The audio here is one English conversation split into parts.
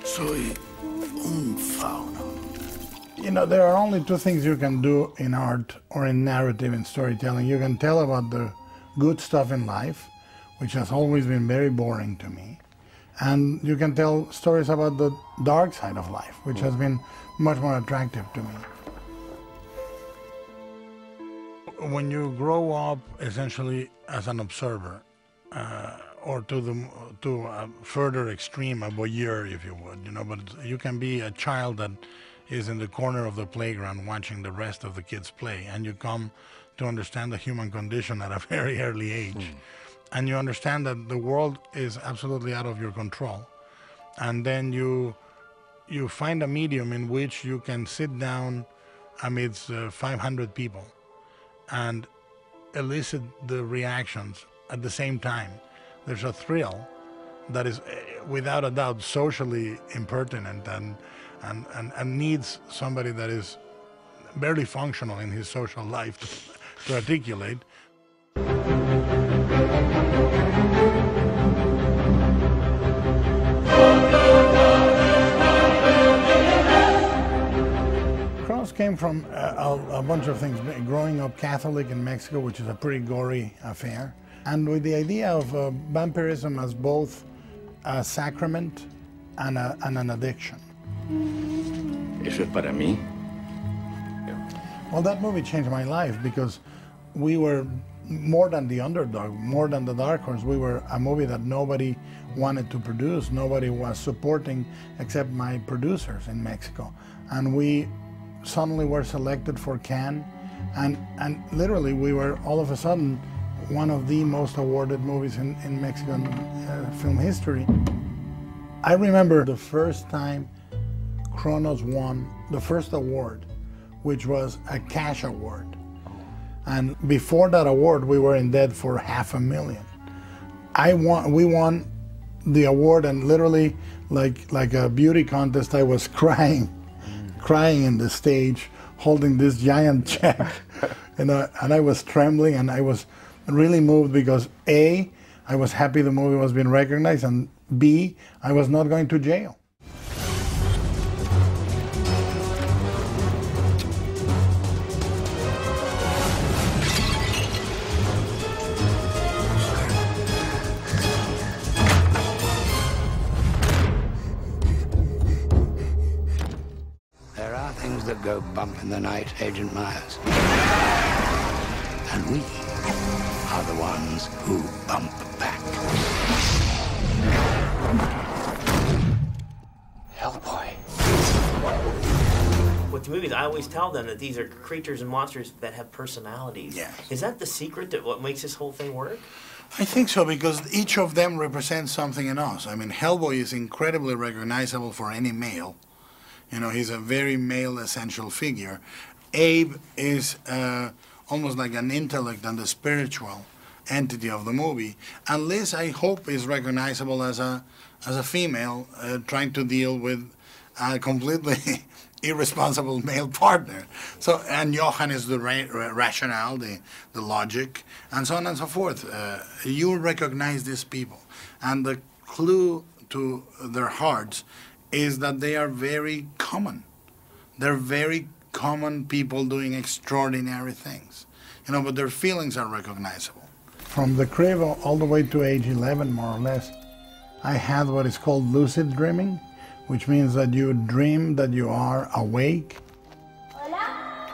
Soy un fauno. You know, there are only two things you can do in art or in narrative and storytelling. You can tell about the good stuff in life, which has always been very boring to me. And you can tell stories about the dark side of life, which has been much more attractive to me. When you grow up essentially as an observer, or to a further extreme, a voyeur, if you would, you know, but you can be a child that is in the corner of the playground watching the rest of the kids play, and you come to understand the human condition at a very early age. And you understand that the world is absolutely out of your control. And then you find a medium in which you can sit down amidst 500 people and elicit the reactions at the same time. There's a thrill that is, without a doubt, socially impertinent and needs somebody that is barely functional in his social life to articulate. Cross came from a bunch of things. Growing up Catholic in Mexico, which is a pretty gory affair, and with the idea of vampirism as both a sacrament and an addiction. ¿Eso es para mí? Well, that movie changed my life because we were more than the underdog, more than the dark horse. We were a movie that nobody wanted to produce, nobody was supporting except my producers in Mexico. And we suddenly were selected for Cannes, and literally we were all of a sudden one of the most awarded movies in Mexican film history. I remember the first time Kronos won the first award, which was a cash award. And before that award, we were in debt for $500,000. We won the award, and literally, like a beauty contest, I was crying in the stage, holding this giant check, and I was trembling, and I was really moved because A, I was happy the movie was being recognized, and B, I was not going to jail. There are things that go bump in the night, Agent Myers. And we are the ones who bump back. Hellboy. With movies, I always tell them that these are creatures and monsters that have personalities. Yes. Is that the secret to what makes this whole thing work? I think so, because each of them represents something in us. I mean, Hellboy is incredibly recognizable for any male. You know, he's a very male essential figure. Abe is almost like an intellect and the spiritual entity of the movie. And Liz, I hope, is recognizable as a female trying to deal with a completely irresponsible male partner. So, and Johann is the rationale, the logic, and so on and so forth. You recognize these people, and the clue to their hearts is that they are very common. They're very common people doing extraordinary things, you know, but their feelings are recognizable. From the crib all the way to age 11, more or less, I had what is called lucid dreaming, which means that you dream that you are awake. Hola?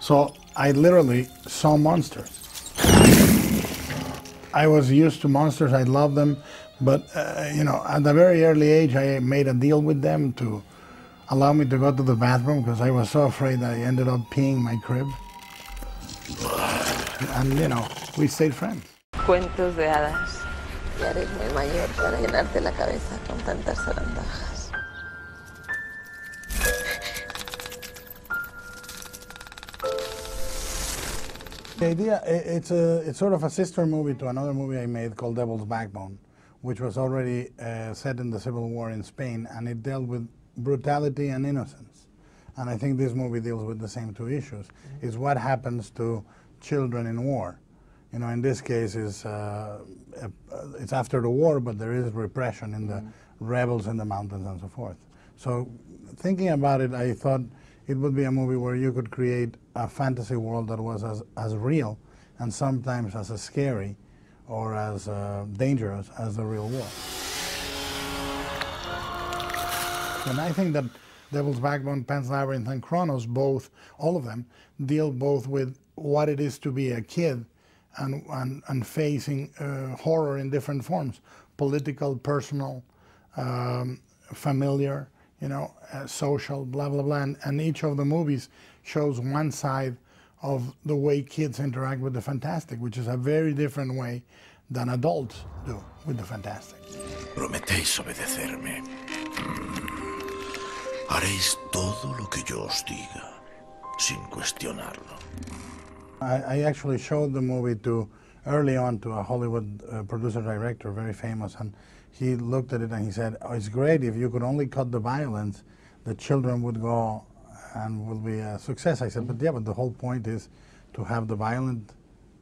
So I literally saw monsters. I was used to monsters, I love them, but you know, at a very early age I made a deal with them to allow me to go to the bathroom because I was so afraid I ended up peeing my crib. And you know, we stayed friends. Cuentos de hadas. Ya eres muy mayor para llenarte la cabeza con tantas zarandajas. The idea, it's sort of a sister movie to another movie I made called Devil's Backbone, which was already set in the Civil War in Spain, and it dealt with brutality and innocence. And I think this movie deals with the same two issues. Is what happens to children in war. You know, in this case, it's after the war, but there is repression in the rebels in the mountains and so forth. So thinking about it, I thought it would be a movie where you could create a fantasy world that was as real and sometimes as scary or as dangerous as the real world. And I think that Devil's Backbone, Pan's Labyrinth, and Chronos, all of them, deal both with what it is to be a kid and facing horror in different forms, political, personal, familiar, social, blah, blah, blah. And each of the movies shows one side of the way kids interact with the fantastic, which is a very different way than adults do with the fantastic. Prometéis obedecerme. Haréis todo lo que yo os diga, sin cuestionarlo. I actually showed the movie early on to a Hollywood producer-director, very famous, and he looked at it and he said, "Oh, it's great if you could only cut the violence, the children would go and will be a success." I said, but the whole point is to have the violent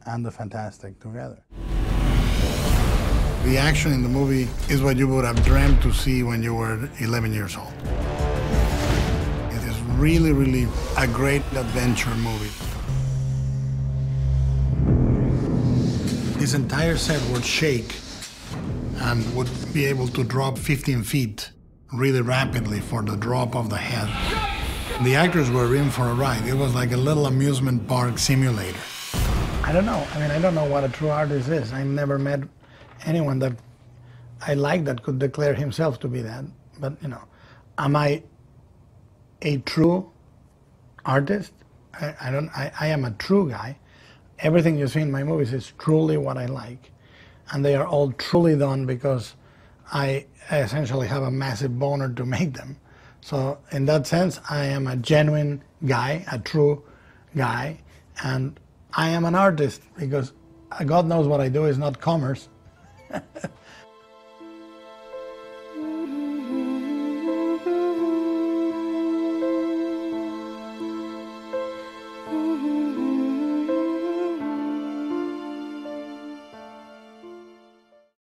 and the fantastic together. The action in the movie is what you would have dreamt to see when you were 11 years old. It is really, really a great adventure movie. This entire set would shake and would be able to drop 15 feet really rapidly for the drop of the head. The actors were in for a ride. It was like a little amusement park simulator. I don't know. I don't know what a true artist is. I've never met anyone that I like that could declare himself to be that. But, am I a true artist? I am a true guy. Everything you see in my movies is truly what I like. And they are all truly done because I essentially have a massive boner to make them. So in that sense, I am a genuine guy, a true guy, and I am an artist because God knows what I do is not commerce.